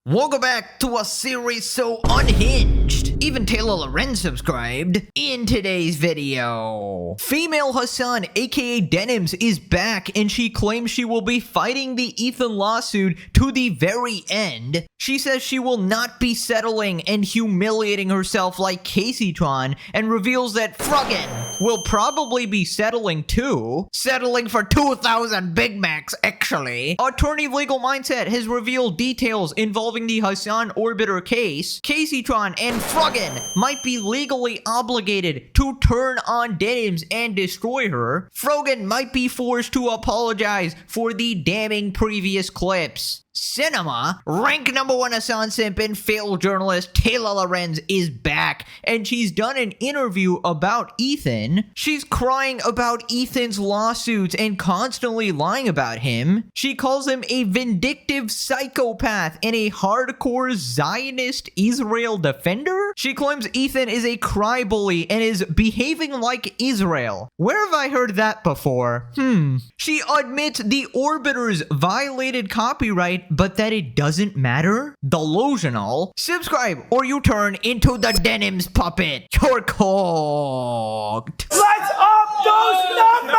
Welcome back to a series so unhinged. Even Taylor Lorenz subscribed. In today's video, female Hassan aka Denims is back and she claims she will be fighting the Ethan lawsuit to the very end. She says she will not be settling and humiliating herself like Kaceytron, and reveals that Fruggen will probably be settling too. Settling for 2,000 Big Macs, actually. Attorney Legal Mindset has revealed details involving the Hassan Orbiter case. Kaceytron and Fruggen might be legally obligated to turn on Denims and destroy her. Fruggen might be forced to apologize for the damning previous clips. Cinema, rank #1 Hassan simp and failed journalist Taylor Lorenz is back, and she's done an interview about Ethan. She's crying about Ethan's lawsuits and constantly lying about him. She calls him a vindictive psychopath and a hardcore Zionist Israel defender. She claims Ethan is a crybaby and is behaving like Israel. Where have I heard that before? She admits the Orbiters violated copyright, but that it doesn't matter? Delusional. Subscribe or you turn into the Denims puppet. You're cooked. Let's up those numbers!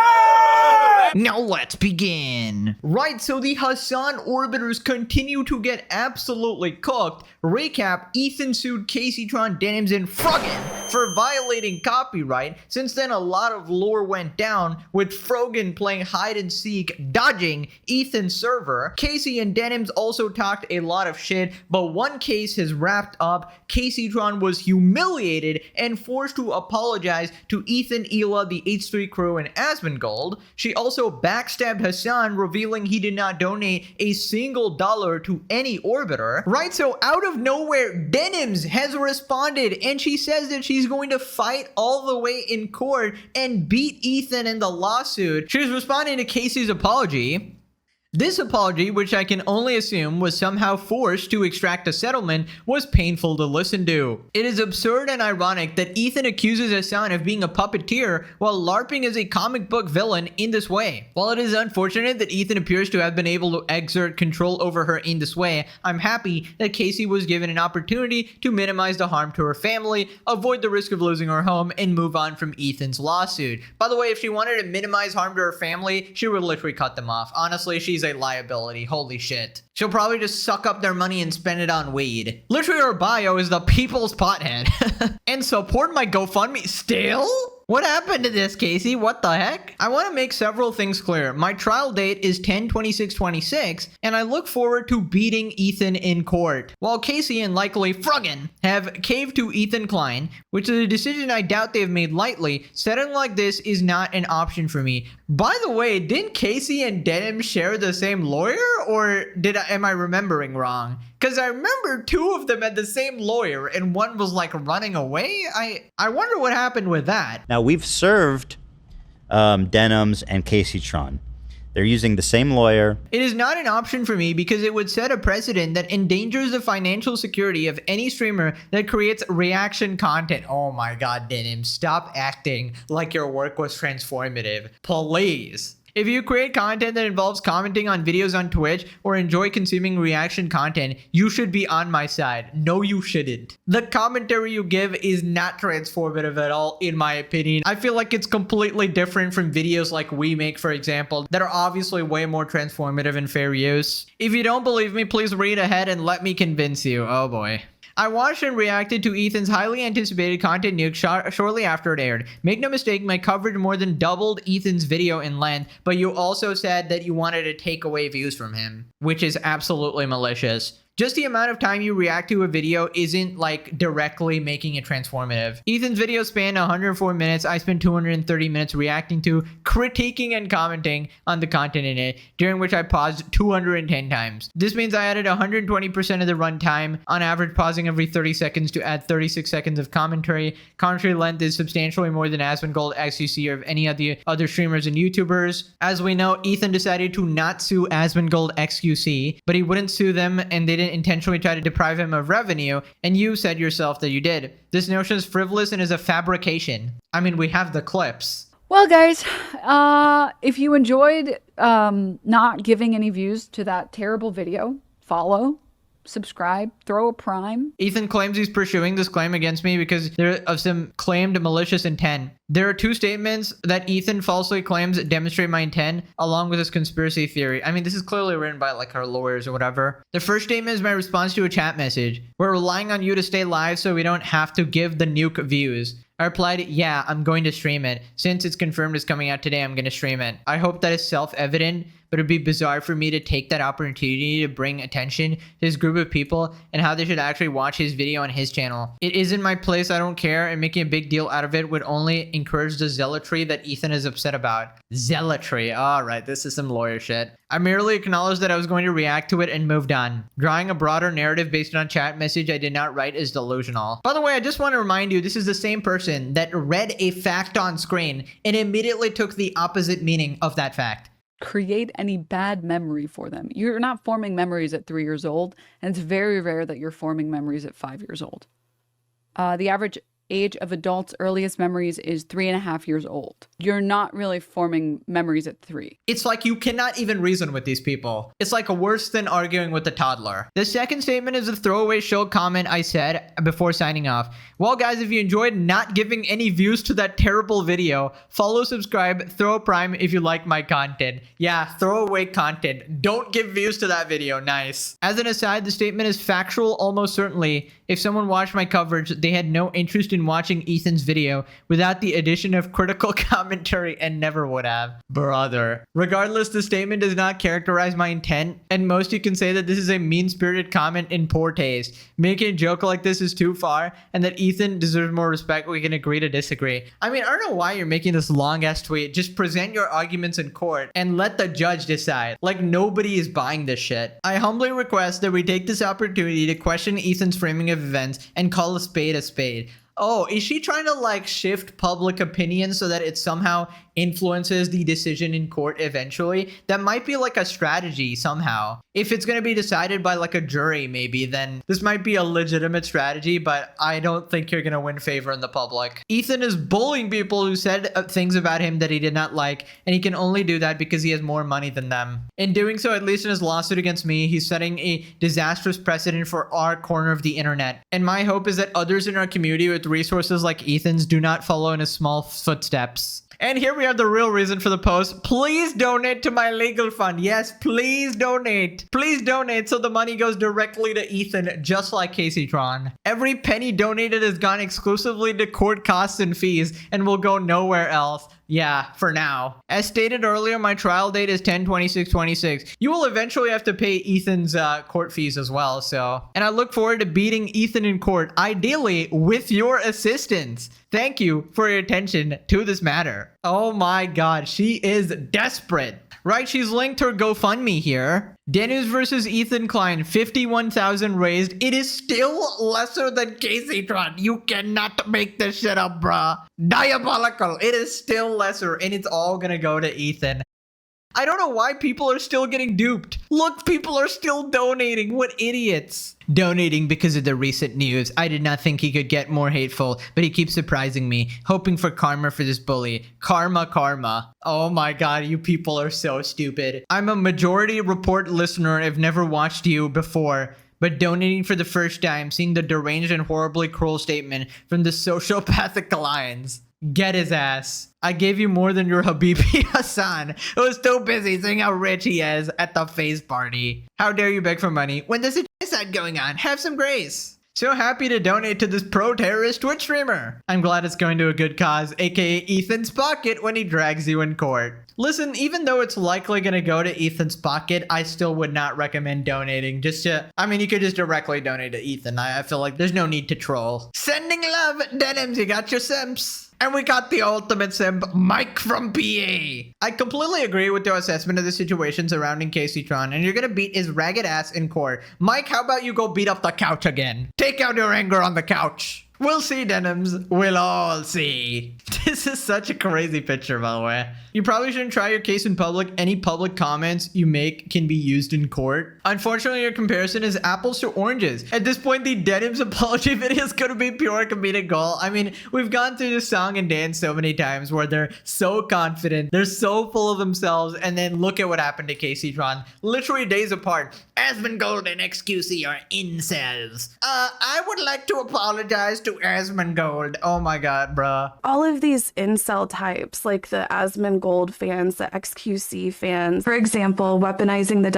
Now let's begin. Right, so the Hassan Orbiters continue to get absolutely cooked. Recap, Ethan sued Kaceytron, Denims, and Fruggen for violating copyright. Since then, a lot of lore went down, with Fruggen playing hide and seek, dodging Ethan's server. Casey and Denims also talked a lot of shit, but one case has wrapped up. Kaceytron was humiliated and forced to apologize to Ethan, Ela, the H3 crew, and Asmongold. She also backstabbed Hassan, revealing he did not donate a single dollar to any Orbiter. Right, so out of nowhere, Denims has responded, and she says that she's going to fight all the way in court and beat Ethan in the lawsuit. She's responding to Casey's apology. This apology, which I can only assume was somehow forced to extract a settlement, was painful to listen to. It is absurd and ironic that Ethan accuses Hassan of being a puppeteer while LARPing as a comic book villain in this way. While it is unfortunate that Ethan appears to have been able to exert control over her in this way, I'm happy that Casey was given an opportunity to minimize the harm to her family, avoid the risk of losing her home, and move on from Ethan's lawsuit. By the way, if she wanted to minimize harm to her family, she would literally cut them off. Honestly, she's a liability. Holy shit. She'll probably just suck up their money and spend it on weed. Literally, her bio is the people's pothead. And support my GoFundMe. Still? What happened to this, Casey? What the heck? I want to make several things clear. My trial date is 10/26/26, and I look forward to beating Ethan in court. While Casey and likely Fruggen have caved to Ethan Klein, which is a decision I doubt they have made lightly, settling like this is not an option for me. By the way, didn't Casey and Denims share the same lawyer, or am I remembering wrong? Because I remember two of them had the same lawyer and one was like running away. I wonder what happened with that. Now, we've served Denims and Kaceytron. They're using the same lawyer. It is not an option for me because it would set a precedent that endangers the financial security of any streamer that creates reaction content. Oh my god, Denims, stop acting like your work was transformative. Please. If you create content that involves commenting on videos on Twitch or enjoy consuming reaction content, you should be on my side. No, you shouldn't. The commentary you give is not transformative at all, in my opinion. I feel like it's completely different from videos like we make, for example, that are obviously way more transformative and fair use. If you don't believe me, please read ahead and let me convince you. Oh boy. I watched and reacted to Ethan's highly anticipated content nuke shortly after it aired. Make no mistake, my coverage more than doubled Ethan's video in length, but you also said that you wanted to take away views from him, which is absolutely malicious. Just the amount of time you react to a video isn't like directly making it transformative. Ethan's video spanned 104 minutes. I spent 230 minutes reacting to, critiquing, and commenting on the content in it, during which I paused 210 times. This means I added 120% of the runtime, on average pausing every 30 seconds to add 36 seconds of commentary. Commentary length is substantially more than Asmongold, XQC, or of any of the other streamers and YouTubers. As we know, Ethan decided to not sue Asmongold, XQC, but he wouldn't sue them, and they didn't intentionally try to deprive him of revenue, and you said yourself that you did. This notion is frivolous and is a fabrication. I mean, we have the clips. Well, guys, if you enjoyed not giving any views to that terrible video, follow, subscribe, throw a prime. Ethan claims he's pursuing this claim against me because there of some claimed malicious intent. There are two statements that Ethan falsely claims demonstrate my intent, along with his conspiracy theory. I mean, this is clearly written by like our lawyers or whatever. The first statement is my response to a chat message. We're relying on you to stay live so we don't have to give the nuke views. I replied, yeah, I'm going to stream it. Since it's confirmed it's coming out today, I'm going to stream it. I hope that is self-evident, but it'd be bizarre for me to take that opportunity to bring attention to this group of people and how they should actually watch his video on his channel. It isn't my place, I don't care, and making a big deal out of it would only encourage the zealotry that Ethan is upset about. Zealotry, alright, this is some lawyer shit. I merely acknowledged that I was going to react to it and moved on. Drawing a broader narrative based on a chat message I did not write is delusional. By the way, I just want to remind you, this is the same person that read a fact on screen and immediately took the opposite meaning of that fact. Create any bad memory for them. You're not forming memories at 3 years old, and it's very rare that you're forming memories at 5 years old. The average age of adults' earliest memories is 3.5 years old. You're not really forming memories at 3. It's like you cannot even reason with these people. It's like worse than arguing with a toddler. The second statement is a throwaway show comment I said before signing off. Well, guys, if you enjoyed not giving any views to that terrible video, follow, subscribe, throw a prime if you like my content. Yeah, throwaway content. Don't give views to that video. Nice. As an aside, the statement is factual almost certainly. If someone watched my coverage, they had no interest in watching Ethan's video without the addition of critical commentary and never would have. Brother. Regardless, the statement does not characterize my intent, and most you can say that this is a mean-spirited comment in poor taste. Making a joke like this is too far, and that Ethan deserves more respect. We can agree to disagree. I mean, I don't know why you're making this long-ass tweet. Just present your arguments in court and let the judge decide. Like, nobody is buying this shit. I humbly request that we take this opportunity to question Ethan's framing of events and call a spade a spade. Oh, is she trying to like shift public opinion so that it somehow influences the decision in court eventually? That might be like a strategy somehow. If it's going to be decided by like a jury maybe, then this might be a legitimate strategy, but I don't think you're going to win favor in the public. Ethan is bullying people who said things about him that he did not like, and he can only do that because he has more money than them. In doing so, at least in his lawsuit against me, he's setting a disastrous precedent for our corner of the internet. And my hope is that others in our community with resources like Ethan's do not follow in his small footsteps. And here we have the real reason for the post. Please donate to my legal fund. Yes, please donate. Please donate so the money goes directly to Ethan, just like Kaceytron. Every penny donated has gone exclusively to court costs and fees and will go nowhere else. Yeah, for now. As stated earlier, my trial date is 10/26/26. You will eventually have to pay Ethan's court fees as well, so. And I look forward to beating Ethan in court, ideally with your assistance. Thank you for your attention to this matter. Oh my god, she is desperate. Right, she's linked her GoFundMe here. Denims versus Ethan Klein, 51,000 raised. It is still lesser than Kaceytron. You cannot make this shit up, bruh. Diabolical. It is still lesser, and it's all gonna go to Ethan. I don't know why people are still getting duped. Look, people are still donating. What idiots. Donating because of the recent news. I did not think he could get more hateful, but he keeps surprising me, hoping for karma for this bully. Karma, karma. Oh my god, you people are so stupid. I'm a majority report listener. I've never watched you before, but donating for the first time, seeing the deranged and horribly cruel statement from the Sociopathic Alliance. Get his ass. I gave you more than your Habibi Hassan, who was too busy seeing how rich he is at the face party. How dare you beg for money when there's a genocide going on? Have some grace. So happy to donate to this pro-terrorist Twitch streamer. I'm glad it's going to a good cause, aka Ethan's pocket when he drags you in court. Listen, even though it's likely going to go to Ethan's pocket, I still would not recommend donating. I mean, you could just directly donate to Ethan. I feel like there's no need to troll. Sending love, Denims, you got your simps. And we got the ultimate simp, Mike from PA. I completely agree with your assessment of the situation surrounding Kaceytron, and you're gonna beat his ragged ass in court. Mike, how about you go beat up the couch again? Take out your anger on the couch. We'll see, Denims. We'll all see. This is such a crazy picture, by the way. You probably shouldn't try your case in public. Any public comments you make can be used in court. Unfortunately, your comparison is apples to oranges. At this point, the Denims apology video is going to be pure comedic gold. I mean, we've gone through this song and dance so many times where they're so confident, they're so full of themselves, and then look at what happened to Kaceytron. Literally days apart. Asmongold and XQC are incels. I would like to apologize to Asmongold. Oh my god, bruh. All of these incel types, like the Asmongold fans, the XQC fans, for example, weaponizing the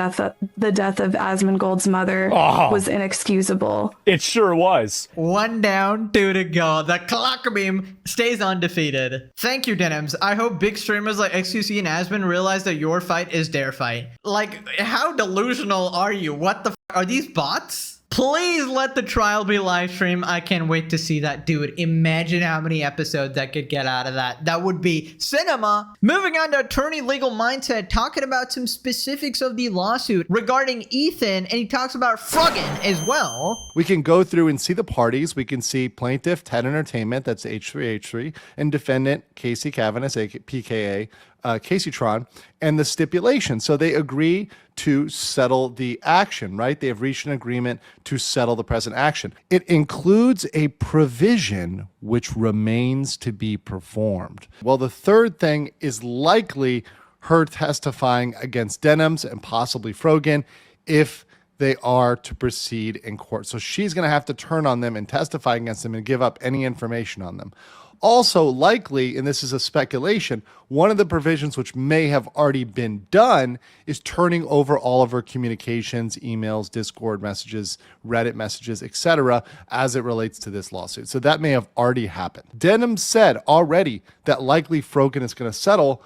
death of Asmongold's mother was inexcusable. It sure was. 1 down, 2 to go. The clock beam stays undefeated. Thank you, Denims. I hope big streamers like XQC and Asmon realize that your fight is their fight. Like, how delusional are you? What the f? Are these bots? Please let the trial be live stream. I can't wait to see that, dude. Imagine how many episodes that could get out of that. That would be cinema. Moving on to Attorney Legal Mindset, talking about some specifics of the lawsuit regarding Ethan, and he talks about Froggen as well. We can go through and see the parties. We can see plaintiff Ted Entertainment, that's H3H3, and defendant Casey Cavanis, PKA, Kaceytron, and the stipulation. So they agree to settle the action, right? They have reached an agreement to settle the present action. It includes a provision which remains to be performed. Well, the third thing is likely her testifying against Denims and possibly Froggen if they are to proceed in court. So she's going to have to turn on them and testify against them and give up any information on them. Also, likely, and this is a speculation, one of the provisions which may have already been done is turning over all of her communications, emails, Discord messages, Reddit messages, etc., as it relates to this lawsuit. So that may have already happened. Denim said already that likely Froggen is going to settle,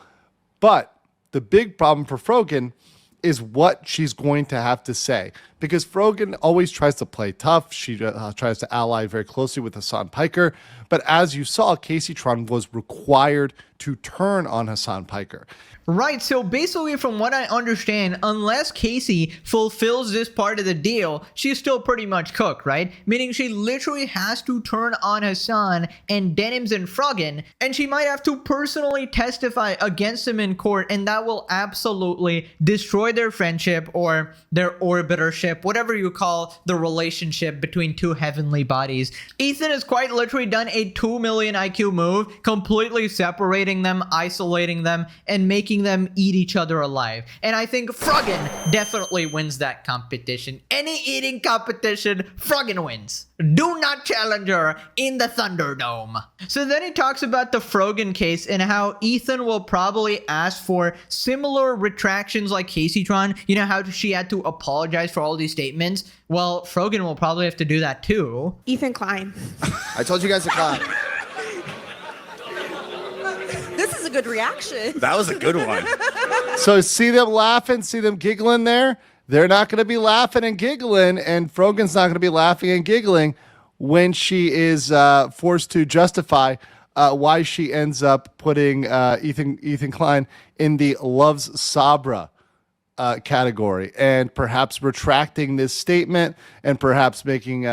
but the big problem for Froggen is what she's going to have to say, because Froggen always tries to play tough. She tries to ally very closely with Hassan Piker. But as you saw, Kaceytron was required to turn on Hassan Piker. Right, so basically from what I understand, unless Casey fulfills this part of the deal, she's still pretty much cooked, right? Meaning she literally has to turn on Hassan and Denims and Froggen, and she might have to personally testify against him in court, and that will absolutely destroy their friendship or their orbitership, whatever you call the relationship between two heavenly bodies. Ethan has quite literally done a 2 million IQ move, completely separating them, isolating them, and making them eat each other alive. And I think Froggen definitely wins that competition. Any eating competition, Froggen wins. Do not challenge her in the Thunderdome. So then he talks about the Froggen case and how Ethan will probably ask for similar retractions like Kaceytron. You know how she had to apologize for all these statements? Well, Froggen will probably have to do that too. Ethan Klein. I told you guys to clap. This is a good reaction. That was a good one. So see them laughing, see them giggling there? They're not going to be laughing and giggling, and Froggen's not going to be laughing and giggling when she is forced to justify why she ends up putting Ethan Klein in the loves Sabra category, and perhaps retracting this statement and perhaps making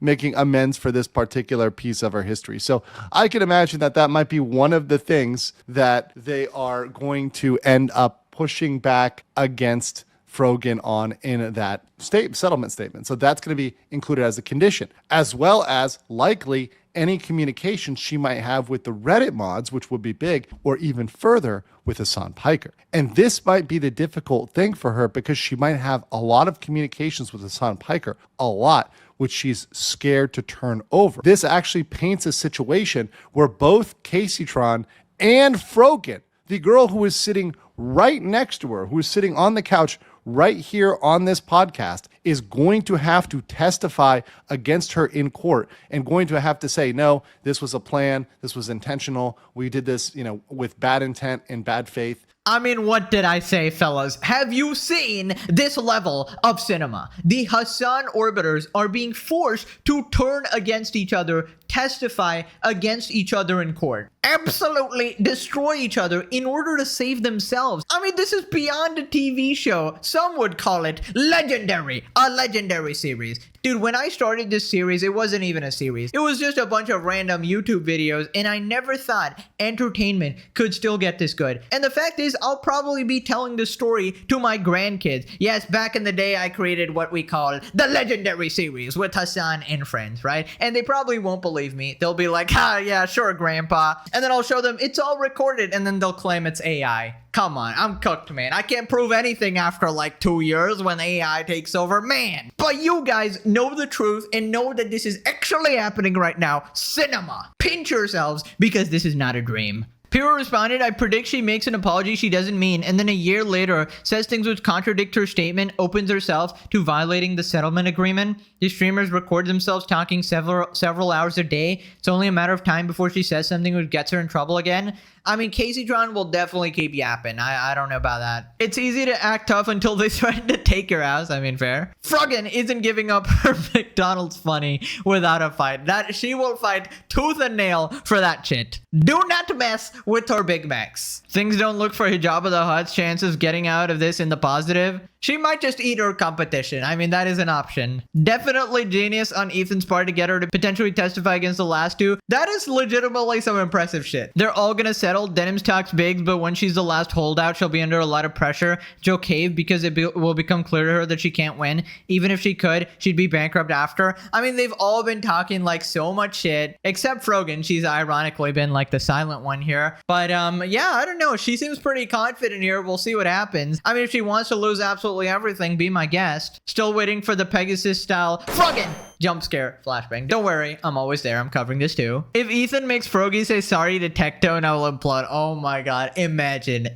making amends for this particular piece of our history. So I can imagine that might be one of the things that they are going to end up pushing back against Froggen on in that settlement statement. So that's going to be included as a condition, as well as likely any communication she might have with the Reddit mods, which would be big, or even further with Hassan Piker. And this might be the difficult thing for her, because she might have a lot of communications with Hassan Piker, a lot, which she's scared to turn over. This actually paints a situation where both Kaceytron and Froggen, the girl who is sitting right next to her, who is sitting on the couch right here on this podcast, is going to have to testify against her in court and going to have to say, no, this was a plan, this was intentional, we did this, with bad intent and bad faith. I mean, what did I say, fellas? Have you seen this level of cinema? The Hassan orbiters are being forced to turn against each other, testify against each other in court, absolutely destroy each other in order to save themselves. I mean, this is beyond a TV show. Some would call it legendary, a legendary series. Dude, when I started this series, it wasn't even a series. It was just a bunch of random YouTube videos, and I never thought entertainment could still get this good. And the fact is, I'll probably be telling this story to my grandkids. Yes, back in the day, I created what we call the legendary series with Hassan and friends, right? And they probably won't believe me. They'll be like, yeah, sure, grandpa. And then I'll show them it's all recorded, and then they'll claim it's AI. Come on, I'm cooked, man. I can't prove anything after like 2 years when AI takes over, man. But you guys know the truth and know that this is actually happening right now. Cinema. Pinch yourselves because this is not a dream. Pyrrha responded, I predict she makes an apology she doesn't mean, and then a year later says things which contradict her statement, opens herself to violating the settlement agreement. The streamers record themselves talking several hours a day. It's only a matter of time before she says something which gets her in trouble again. I mean, Kaceytron will definitely keep yapping. I don't know about that. It's easy to act tough until they threaten to take your house. I mean, fair. Froggen isn't giving up her McDonald's funny without a fight. That she will fight tooth and nail for that shit. Do not mess with her Big Macs. Things don't look for Hijab of the Hutt's chances getting out of this in the positive. She might just eat her competition. I mean, that is an option. Definitely genius on Ethan's part to get her to potentially testify against the last two. That is legitimately some impressive shit. They're all gonna settle. Denims talks big, but when she's the last holdout, she'll be under a lot of pressure. She'll cave because it will become clear to her that she can't win. Even if she could, she'd be bankrupt after. I mean, they've all been talking like so much shit, except Froggen. She's ironically been like the silent one here. But yeah, I don't know. She seems pretty confident here. We'll see what happens. I mean, if she wants to lose absolutely everything, be my guest. Still waiting for the Pegasus style Froggen jump scare flashbang. Don't worry, I'm always there. I'm covering this too. If Ethan makes Froggy say sorry to Tectone, I will implode. Oh my god, imagine.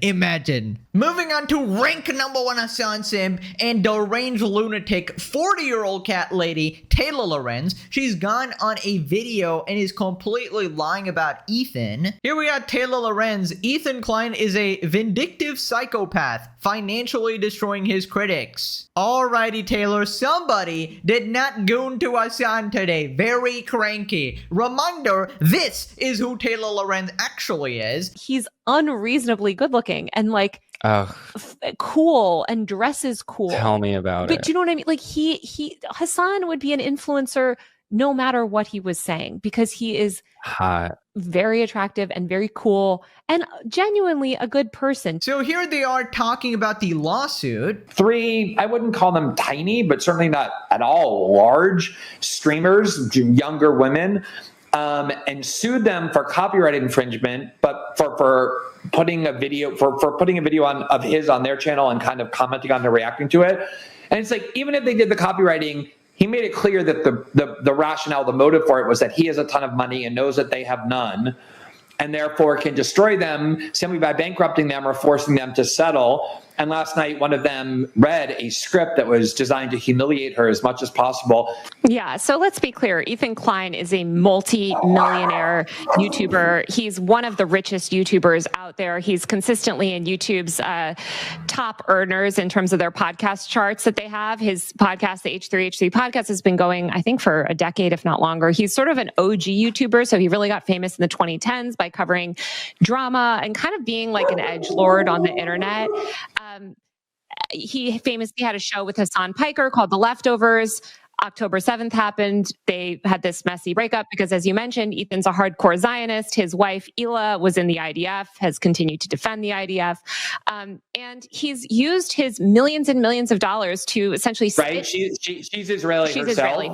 Moving on to rank number 1 Hassan Simp and deranged lunatic 40-year-old cat lady Taylor Lorenz. She's gone on a video and is completely lying about Ethan. Here we got Taylor Lorenz. Ethan Klein is a vindictive psychopath, financially destroying his critics. Alrighty, Taylor, somebody did not goon to Hassan today. Very cranky. Reminder, this is who Taylor Lorenz actually is. He's unreasonably good looking and like cool and dresses cool. Tell me about it. But do you know what I mean? Like Hassan would be an influencer no matter what he was saying because he is hot, very attractive and very cool and genuinely a good person. So here they are talking about the lawsuit. 3, I wouldn't call them tiny, but certainly not at all large streamers, younger women, and sued them for copyright infringement, but for putting a video on of his on their channel and kind of commenting on it, reacting to it. And it's like, even if they did the copywriting, he made it clear that the rationale, the motive for it was that he has a ton of money and knows that they have none, and therefore can destroy them simply by bankrupting them or forcing them to settle. And last night, one of them read a script that was designed to humiliate her as much as possible. Yeah, so let's be clear. Ethan Klein is a multi-millionaire YouTuber. He's one of the richest YouTubers out there. He's consistently in YouTube's top earners in terms of their podcast charts that they have. His podcast, the H3H3 podcast, has been going, I think, for a decade, if not longer. He's sort of an OG YouTuber, so he really got famous in the 2010s by covering drama and kind of being like an edgelord on the internet. He famously had a show with Hassan Piker called The Leftovers. October 7th happened. They had this messy breakup because, as you mentioned, Ethan's a hardcore Zionist. His wife, Ela, was in the IDF, has continued to defend the IDF. And he's used his millions and millions of dollars to essentially... Right? She's Israeli herself. Israeli.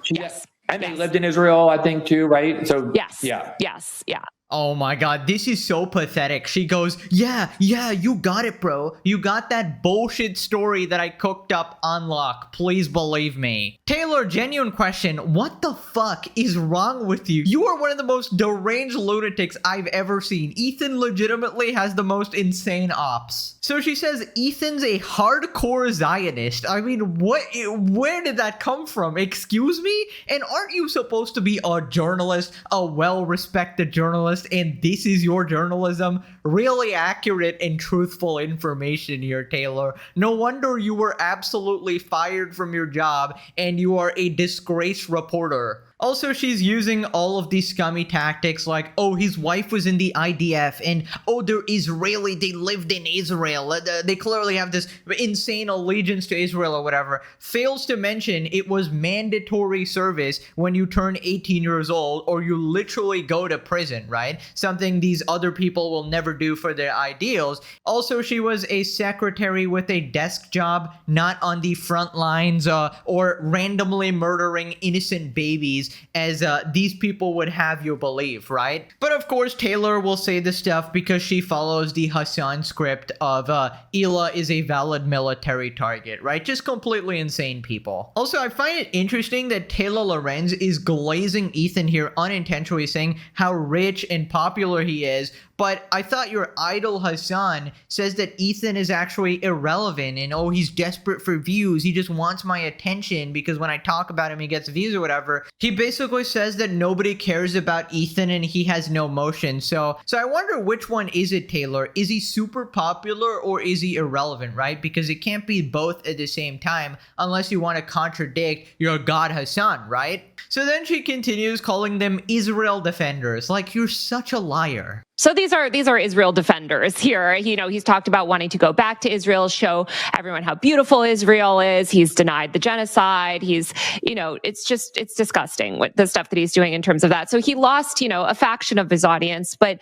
Yes. And they lived in Israel, I think, too, right? So, yes. Yeah. Yes. Yeah. Oh my god, this is so pathetic. She goes, yeah, you got it, bro. You got that bullshit story that I cooked up on lock. Please believe me. Taylor, genuine question. What the fuck is wrong with you? You are one of the most deranged lunatics I've ever seen. Ethan legitimately has the most insane ops. So she says Ethan's a hardcore Zionist. I mean, where did that come from? Excuse me? And aren't you supposed to be a journalist, a well-respected journalist? And this is your journalism? Really accurate and truthful information here, Taylor. No wonder you were absolutely fired from your job and you are a disgraced reporter. Also, she's using all of these scummy tactics like, oh, his wife was in the IDF, and oh, they're Israeli, they lived in Israel. They clearly have this insane allegiance to Israel or whatever. Fails to mention it was mandatory service when you turn 18 years old, or you literally go to prison, right? Something these other people will never do for their ideals. Also, she was a secretary with a desk job, not on the front lines or randomly murdering innocent babies as these people would have you believe, right? But of course, Taylor will say this stuff because she follows the Hassan script of Hila is a valid military target, right? Just completely insane people. Also, I find it interesting that Taylor Lorenz is glazing Ethan here unintentionally, saying how rich and popular he is, but I thought your idol Hassan says that Ethan is actually irrelevant and oh, he's desperate for views. He just wants my attention because when I talk about him, he gets views or whatever. He basically says that nobody cares about Ethan and he has no motion. So I wonder which one is it, Taylor? Is he super popular or is he irrelevant, right? Because it can't be both at the same time unless you want to contradict your god Hassan, right? So then she continues calling them Israel defenders. Like, you're such a liar. So these are Israel defenders here. He's talked about wanting to go back to Israel, show everyone how beautiful Israel is. He's denied the genocide. It's disgusting what the stuff that he's doing in terms of that. So he lost, a faction of his audience, but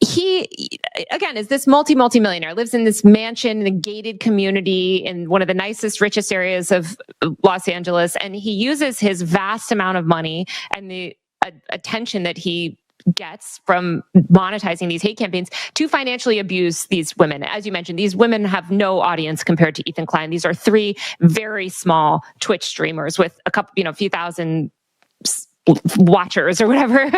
he, again, is this multi-millionaire, lives in this mansion in a gated community in one of the nicest, richest areas of Los Angeles. And he uses his vast amount of money and the attention that he gets from monetizing these hate campaigns to financially abuse these women. As you mentioned, these women have no audience compared to Ethan Klein. These are 3 very small Twitch streamers with a couple, few thousand watchers or whatever,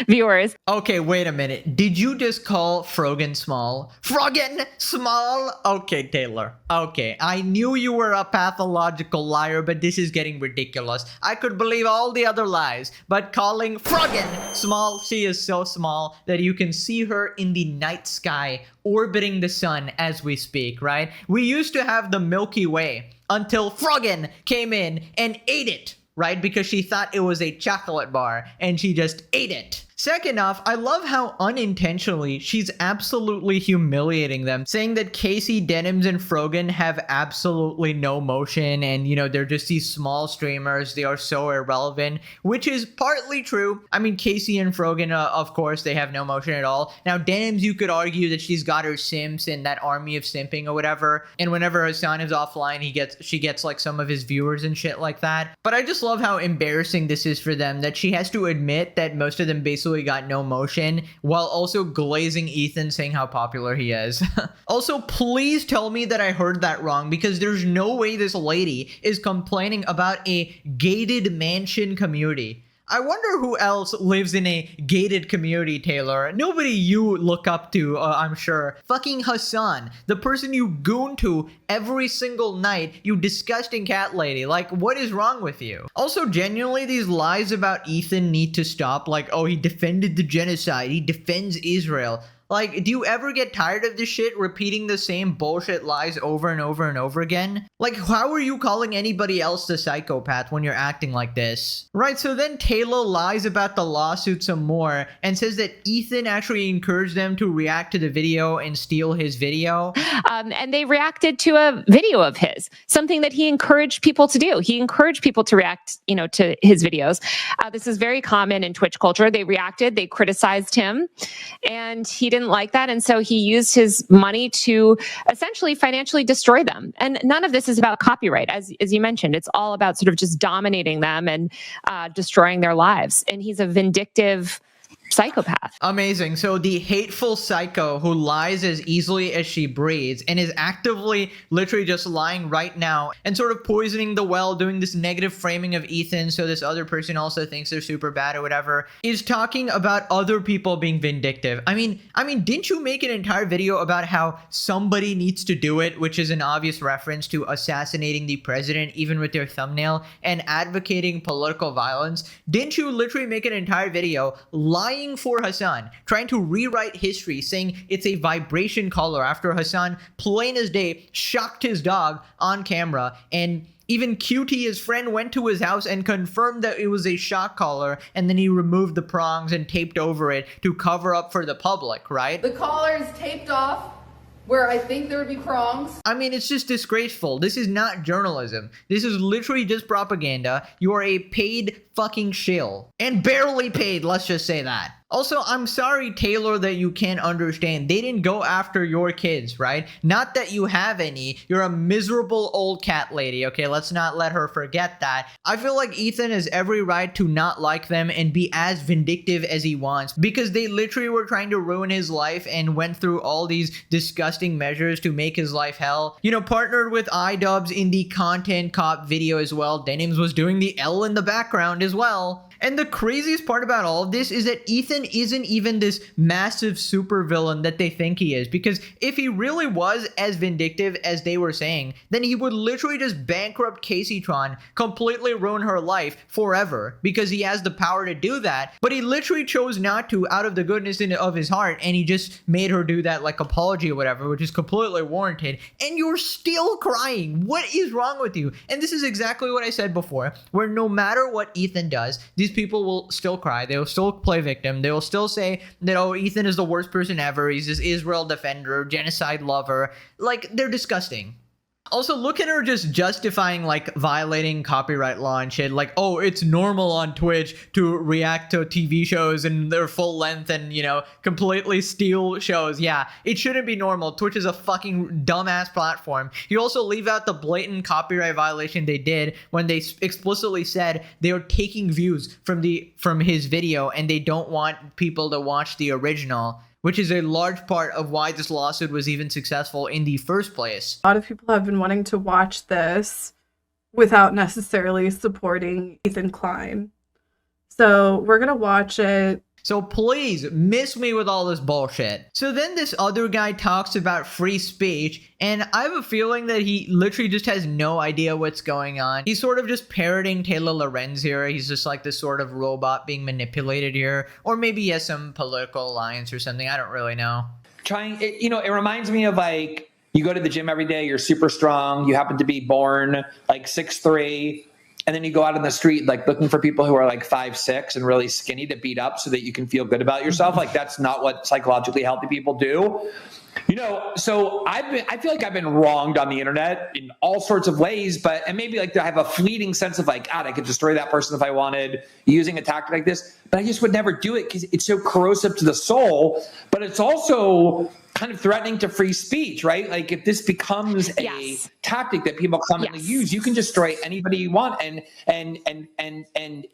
viewers. Okay, wait a minute. Did you just call Frogan small? Frogan small? Okay, Taylor. Okay, I knew you were a pathological liar, but this is getting ridiculous. I could believe all the other lies, but calling Frogan small, she is so small that you can see her in the night sky orbiting the sun as we speak, right? We used to have the Milky Way until Frogan came in and ate it, right? Because she thought it was a chocolate bar and she just ate it. Second off, I love how unintentionally she's absolutely humiliating them, saying that Casey, Denims, and Frogan have absolutely no motion and, they're just these small streamers. They are so irrelevant, which is partly true. I mean, Casey and Frogan, of course, they have no motion at all. Now, Denims, you could argue that she's got her simps and that army of simping or whatever, and whenever Hassan is offline, she gets like some of his viewers and shit like that. But I just love how embarrassing this is for them, that she has to admit that most of them basically got no motion while also glazing Ethan, saying how popular he is. Also, please tell me that I heard that wrong, because there's no way this lady is complaining about a gated mansion community. I wonder who else lives in a gated community, Taylor. Nobody you look up to, I'm sure. Fucking Hassan, the person you goon to every single night, you disgusting cat lady. Like, what is wrong with you? Also, genuinely, these lies about Ethan need to stop. Like, oh, he defended the genocide. He defends Israel. Like, do you ever get tired of this shit, repeating the same bullshit lies over and over and over again? Like, how are you calling anybody else the psychopath when you're acting like this? Right, so then Taylor lies about the lawsuit some more and says that Ethan actually encouraged them to react to the video and steal his video. And they reacted to a video of his, something that he encouraged people to do. He encouraged people to react, to his videos. This is very common in Twitch culture. They reacted, they criticized him, and he didn't like that. And so he used his money to essentially financially destroy them. And none of this is about copyright. As you mentioned, it's all about sort of just dominating them and destroying their lives. And he's a vindictive psychopath. Amazing. So the hateful psycho who lies as easily as she breathes and is actively literally just lying right now and sort of poisoning the well, doing this negative framing of Ethan so this other person also thinks they're super bad or whatever, is talking about other people being vindictive. I mean, didn't you make an entire video about how somebody needs to do it, which is an obvious reference to assassinating the president, even with their thumbnail, and advocating political violence? Didn't you literally make an entire video lying for Hassan, trying to rewrite history, saying it's a vibration collar after Hassan, plain as day, shocked his dog on camera and Even QT, his friend, went to his house and confirmed that it was a shock collar, and then he removed the prongs and taped over it to cover up for the public, right? The collar is taped off where I think there would be prongs. I mean, it's just disgraceful. This is not journalism. This is literally just propaganda. You are a paid fucking shill. And barely paid, let's just say that. Also, I'm sorry, Taylor, that you can't understand. They didn't go after your kids, right? Not that you have any. You're a miserable old cat lady, okay? Let's not let her forget that. I feel like Ethan has every right to not like them and be as vindictive as he wants, because they literally were trying to ruin his life and went through all these disgusting measures to make his life hell. You know, partnered with iDubbbz in the Content Cop video as well. Denims was doing the L in the background as well. And the craziest part about all of this is that Ethan isn't even this massive supervillain that they think he is. Because if he really was as vindictive as they were saying, then he would literally just bankrupt Kaceytron, completely ruin her life forever, because he has the power to do that. But he literally chose not to out of the goodness of his heart, and he just made her do that like apology or whatever, which is completely warranted. And you're still crying. What is wrong with you? And this is exactly what I said before, where no matter what Ethan does, these people will still cry. They will still play victim. They will still say that, oh, Ethan is the worst person ever. He's this Israel defender, genocide lover. Like, they're disgusting. Also, look at her just justifying, like, violating copyright law and shit. Like, oh, it's normal on Twitch to react to TV shows and their full length and, you know, completely steal shows. Yeah, it shouldn't be normal. Twitch is a fucking dumbass platform. You also leave out the blatant copyright violation they did when they explicitly said they are taking views from his video and they don't want people to watch the original, which is a large part of why this lawsuit was even successful in the first place. A lot of people have been wanting to watch this without necessarily supporting Ethan Klein. So we're going to watch it. So please, miss me with all this bullshit. So then this other guy talks about free speech, and I have a feeling that he literally just has no idea what's going on. He's sort of just parroting Taylor Lorenz here. He's just like this sort of robot being manipulated here. Or maybe he has some political alliance or something. I don't really know. It reminds me of, like, you go to the gym every day, you're super strong, you happen to be born like 6'3", and then you go out on the street, like, looking for people who are like 5'6" and really skinny to beat up so that you can feel good about yourself. Like, that's not what psychologically healthy people do. You know, so I feel like I've been wronged on the internet in all sorts of ways, and maybe like I have a fleeting sense of like, God, I could destroy that person if I wanted using a tactic like this, but I just would never do it because it's so corrosive to the soul, but it's also kind of threatening to free speech, right? Like, if this becomes a tactic that people commonly use, you can destroy anybody you want and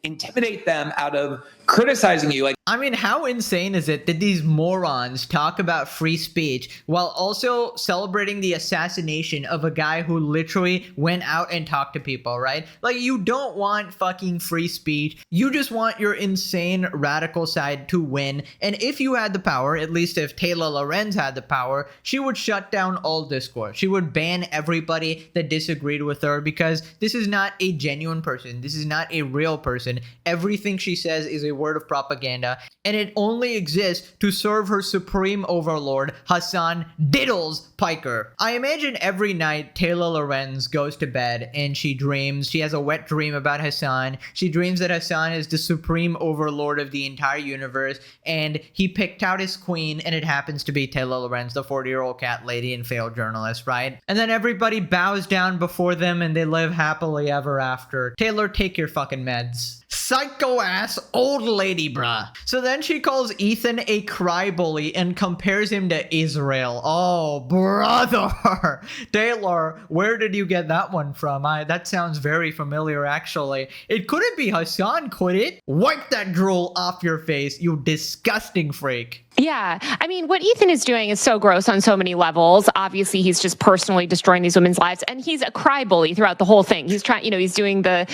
intimidate them out of criticizing you. Like, I mean, how insane is it that these morons talk about free speech while also celebrating the assassination of a guy who literally went out and talked to people, right? Like, you don't want fucking free speech. You just want your insane radical side to win. And if you had the power, at least if Taylor Lorenz had the power, she would shut down all discourse. She would ban everybody that disagreed with her, because this is not a genuine person. This is not a real person. Everything she says is a word of propaganda, and it only exists to serve her supreme overlord, Hassan Diddles Piker. I imagine every night Taylor Lorenz goes to bed and she dreams. She has a wet dream about Hassan. She dreams that Hassan is the supreme overlord of the entire universe, and he picked out his queen, and it happens to be Taylor Lorenz, the 40-year-old cat lady and failed journalist, right? And then everybody bows down before them and they live happily ever after. Taylor, take your fucking meds. Psycho ass old lady, bruh. So then she calls Ethan a crybaby and compares him to Israel. Oh, brother. Taylor, where did you get that one from? That sounds very familiar, actually. It couldn't be Hassan, could it? Wipe that drool off your face, you disgusting freak. Yeah. I mean, what Ethan is doing is so gross on so many levels. Obviously, he's just personally destroying these women's lives, and he's a cry bully throughout the whole thing. He's trying, he's doing the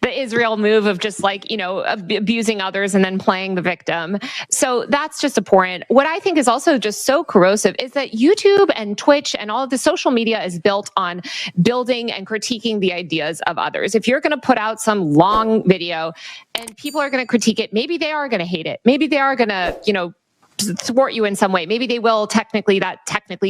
Israel move of just like, abusing others and then playing the victim. So that's just abhorrent. What I think is also just so corrosive is that YouTube and Twitch and all of the social media is built on building and critiquing the ideas of others. If you're going to put out some long video and people are going to critique it, maybe they are going to hate it. Maybe they are going to, thwart you in some way. Maybe they will technically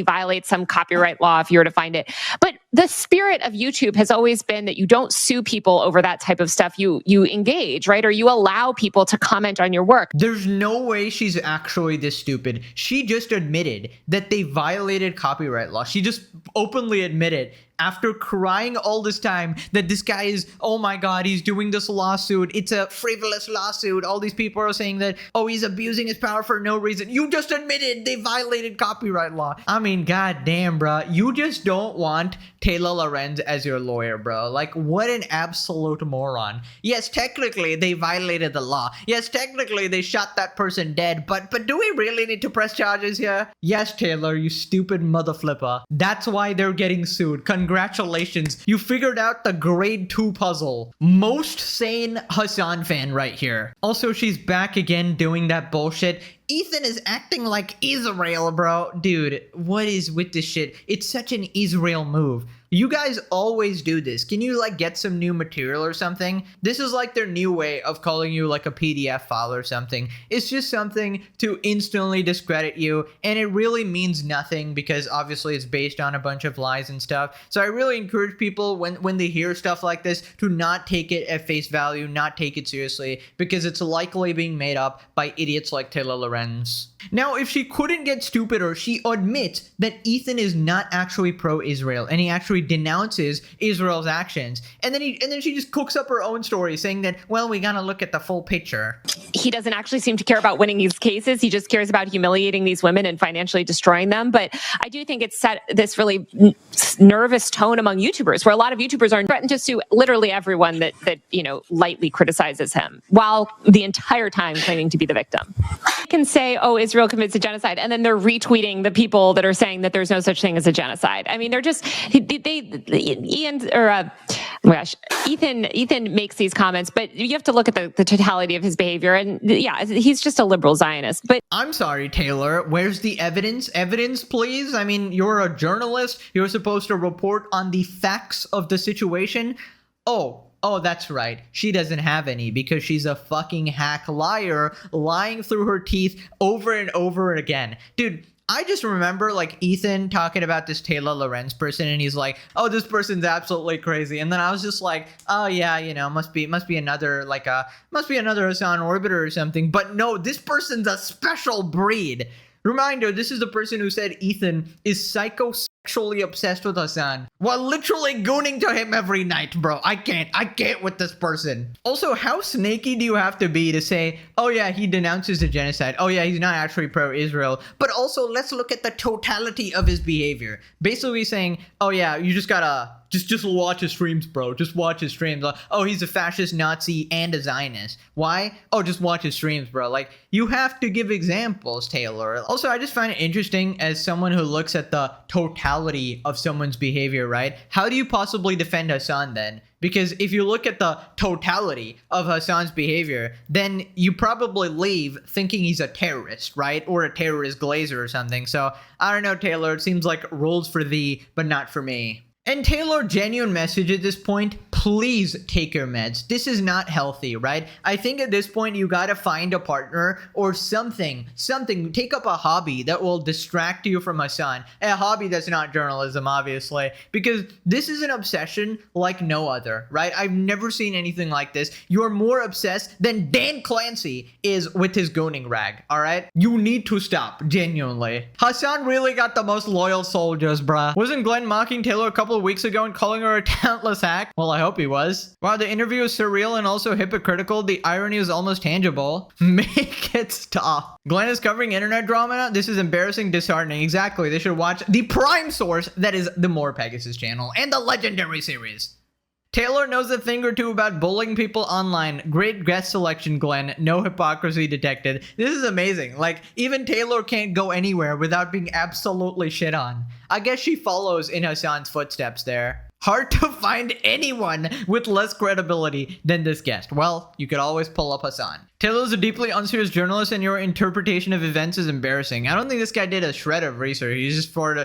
violate some copyright law if you were to find it. But the spirit of YouTube has always been that you don't sue people over that type of stuff. You engage, right? Or you allow people to comment on your work. There's no way she's actually this stupid. She just admitted that they violated copyright law. She just openly admitted after crying all this time that this guy is, oh my God, he's doing this lawsuit. It's a frivolous lawsuit. All these people are saying that, oh, he's abusing his power for no reason. You just admitted they violated copyright law. I mean, goddamn, bro. You just don't want Taylor Lorenz as your lawyer, bro. Like, what an absolute moron. Yes, technically they violated the law. Yes, technically they shot that person dead. But do we really need to press charges here? Yes, Taylor, you stupid mother flipper. That's why they're getting sued. Congratulations. You figured out the grade 2 puzzle. Most sane Hassan fan right here. Also, she's back again doing that bullshit. Ethan is acting like Israel, bro. Dude, what is with this shit? It's such an Israel move. You guys always do this. Can you like get some new material or something? This is like their new way of calling you like a PDF file or something. It's just something to instantly discredit you, and it really means nothing because obviously it's based on a bunch of lies and stuff. So I really encourage people when they hear stuff like this to not take it at face value, not take it seriously, because it's likely being made up by idiots like Taylor Lorenz. Now, if she couldn't get stupider, she admits that Ethan is not actually pro-Israel, and he actually denounces Israel's actions. And then she just cooks up her own story, saying that, well, we gotta look at the full picture. He doesn't actually seem to care about winning these cases. He just cares about humiliating these women and financially destroying them. But I do think it's set this really nervous tone among YouTubers, where a lot of YouTubers are threatened to sue literally everyone that lightly criticizes him, while the entire time claiming to be the victim. They can say, oh, Israel commits a genocide, and then they're retweeting the people that are saying that there's no such thing as a genocide. I mean, they're just Ethan makes these comments, but you have to look at the totality of his behavior, and yeah, he's just a liberal Zionist. But I'm sorry, Taylor, where's the evidence? Evidence, please. I mean, you're a journalist. You're supposed to report on the facts of the situation. Oh, that's right. She doesn't have any because she's a fucking hack liar, lying through her teeth over and over again. Dude, I just remember like Ethan talking about this Taylor Lorenz person, and he's like, oh, this person's absolutely crazy. And then I was just like, oh yeah, must be another Hassan Orbiter or something. But no, this person's a special breed. Reminder, this is the person who said Ethan is psychosexually obsessed with Hassan while literally gooning to him every night, bro. I can't with this person. Also, how snaky do you have to be to say, oh yeah, he denounces the genocide. Oh yeah, he's not actually pro-Israel. But also, let's look at the totality of his behavior. Basically saying, oh yeah, you just gotta just watch his streams, bro. Just watch his streams. Oh, he's a fascist, Nazi, and a Zionist. Why? Oh, just watch his streams, bro. Like, you have to give examples, Taylor. Also, I just find it interesting as someone who looks at the totality of someone's behavior, right? How do you possibly defend Hassan then? Because if you look at the totality of Hassan's behavior, then you probably leave thinking he's a terrorist, right? Or a terrorist glazer or something. So, I don't know, Taylor. It seems like rules for thee, but not for me. And Taylor, genuine message at this point, please take your meds. This is not healthy, right? I think at this point you gotta find a partner or something. Take up a hobby that will distract you from Hassan. A hobby that's not journalism, obviously, because this is an obsession like no other, right? I've never seen anything like this. You're more obsessed than Dan Clancy is with his gooning rag, all right? You need to stop, genuinely. Hassan really got the most loyal soldiers, bruh. Wasn't Glenn mocking Taylor a couple of weeks ago and calling her a talentless hack? Well, I hope he was. Wow, the interview was surreal and also hypocritical. The irony was almost tangible. Make it stop. Glenn is covering internet drama now? This is embarrassing, disheartening. Exactly. They should watch the prime source that is the More Pegasus channel and the Legendary series. Taylor knows a thing or two about bullying people online. Great guest selection, Glenn. No hypocrisy detected. This is amazing. Like, even Taylor can't go anywhere without being absolutely shit on. I guess she follows in Hassan's footsteps there. Hard to find anyone with less credibility than this guest. Well, you could always pull up Hassan. Taylor's a deeply unserious journalist, and your interpretation of events is embarrassing. I don't think this guy did a shred of research. He's just sort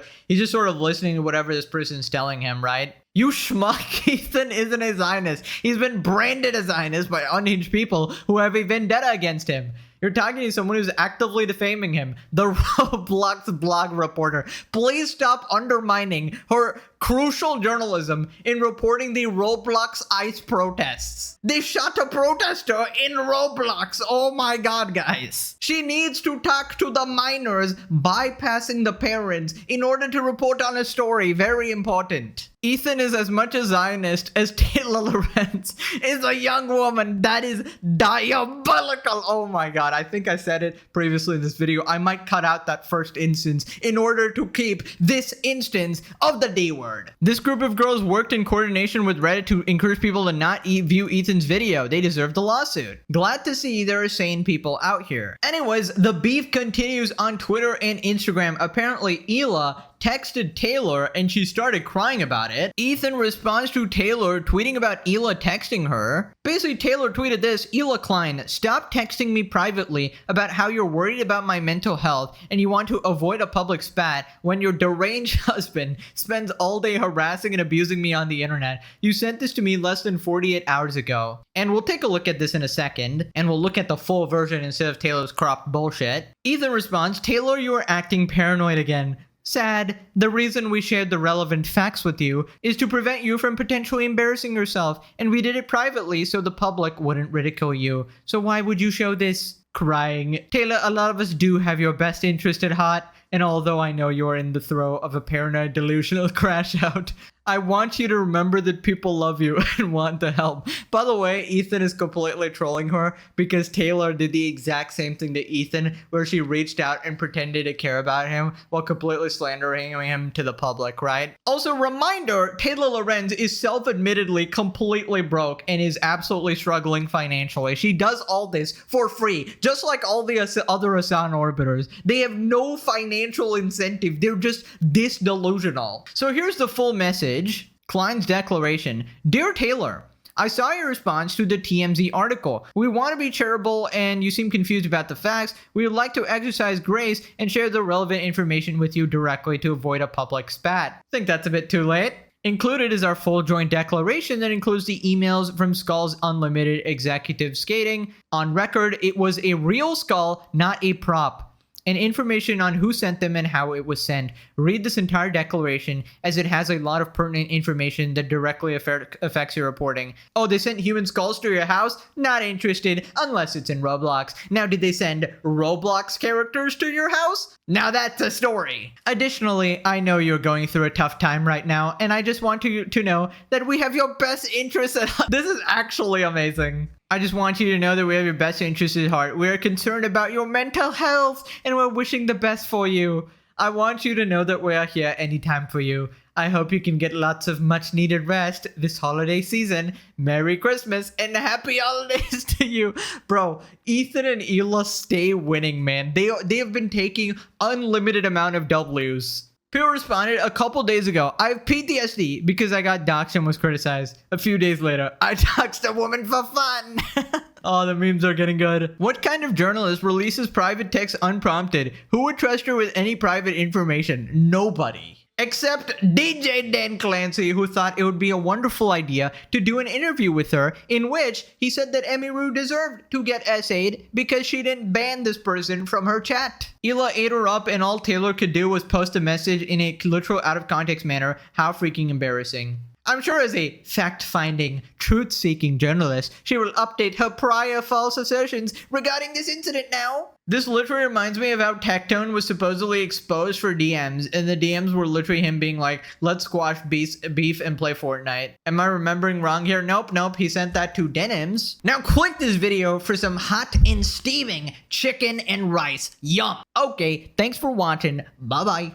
of listening to whatever this person's telling him, right? You schmuck, Ethan isn't a Zionist. He's been branded a Zionist by unhinged people who have a vendetta against him. You're talking to someone who's actively defaming him. The Roblox blog reporter. Please stop undermining her crucial journalism in reporting the Roblox ICE protests. They shot a protester in Roblox. Oh my god, guys. She needs to talk to the minors, bypassing the parents in order to report on a story. Very important. Ethan is as much a Zionist as Taylor Lorenz is a young woman. That is diabolical. Oh my god. I think I said it previously in this video. I might cut out that first instance in order to keep this instance of the D word. This group of girls worked in coordination with Reddit to encourage people to not view Ethan's video. They deserve the lawsuit. Glad to see there are sane people out here. Anyways, the beef continues on Twitter and Instagram. Apparently, Hila texted Taylor and she started crying about it. Ethan responds to Taylor tweeting about Hila texting her. Basically, Taylor tweeted this: Hila Klein, stop texting me privately about how you're worried about my mental health and you want to avoid a public spat when your deranged husband spends all day harassing and abusing me on the internet. You sent this to me less than 48 hours ago. And we'll take a look at this in a second, and we'll look at the full version instead of Taylor's cropped bullshit. Ethan responds, Taylor, you are acting paranoid again. Sad. The reason we shared the relevant facts with you is to prevent you from potentially embarrassing yourself, and we did it privately so the public wouldn't ridicule you. So why would you show this? Crying. Taylor, a lot of us do have your best interest at heart, and although I know you're in the throes of a paranoid delusional crash out, I want you to remember that people love you and want to help. By the way, Ethan is completely trolling her because Taylor did the exact same thing to Ethan, where she reached out and pretended to care about him while completely slandering him to the public, right? Also, reminder, Taylor Lorenz is self-admittedly completely broke and is absolutely struggling financially. She does all this for free, just like all the other Hasan orbiters. They have no financial incentive. They're just this delusional. So here's the full message. Klein's declaration. Dear Taylor, I saw your response to the TMZ article. We want to be charitable and you seem confused about the facts. We would like to exercise grace and share the relevant information with you directly to avoid a public spat. I think that's a bit too late. Included is our full joint declaration that includes the emails from Skull's Unlimited executive stating, on record, it was a real skull, not a prop. And information on who sent them and how it was sent. Read this entire declaration as it has a lot of pertinent information that directly affects your reporting. Oh, they sent human skulls to your house? Not interested unless it's in Roblox. Now, did they send Roblox characters to your house? Now that's a story. Additionally, I know you're going through a tough time right now, and I just want you to know that we have your best interests at heart. This is actually amazing. I just want you to know that we have your best interests at heart. We are concerned about your mental health and we're wishing the best for you. I want you to know that we are here anytime for you. I hope you can get lots of much needed rest this holiday season. Merry Christmas and happy holidays to you. Bro, Ethan and Hila stay winning, man. They have been taking unlimited amount of W's. People responded a couple days ago. I have PTSD because I got doxxed and was criticized. A few days later, I doxxed a woman for fun. Oh, the memes are getting good. What kind of journalist releases private text unprompted? Who would trust her with any private information? Nobody. Except DJ Dan Clancy, who thought it would be a wonderful idea to do an interview with her in which he said that Emiru deserved to get essayed because she didn't ban this person from her chat. Hila ate her up and all Taylor could do was post a message in a literal out of context manner. How freaking embarrassing. I'm sure as a fact-finding, truth-seeking journalist, she will update her prior false assertions regarding this incident now. This literally reminds me of how Tectone was supposedly exposed for DMs, and the DMs were literally him being like, let's squash beef and play Fortnite. Am I remembering wrong here? Nope, he sent that to Denims. Now click this video for some hot and steaming chicken and rice. Yum. Okay, thanks for watching. Bye-bye.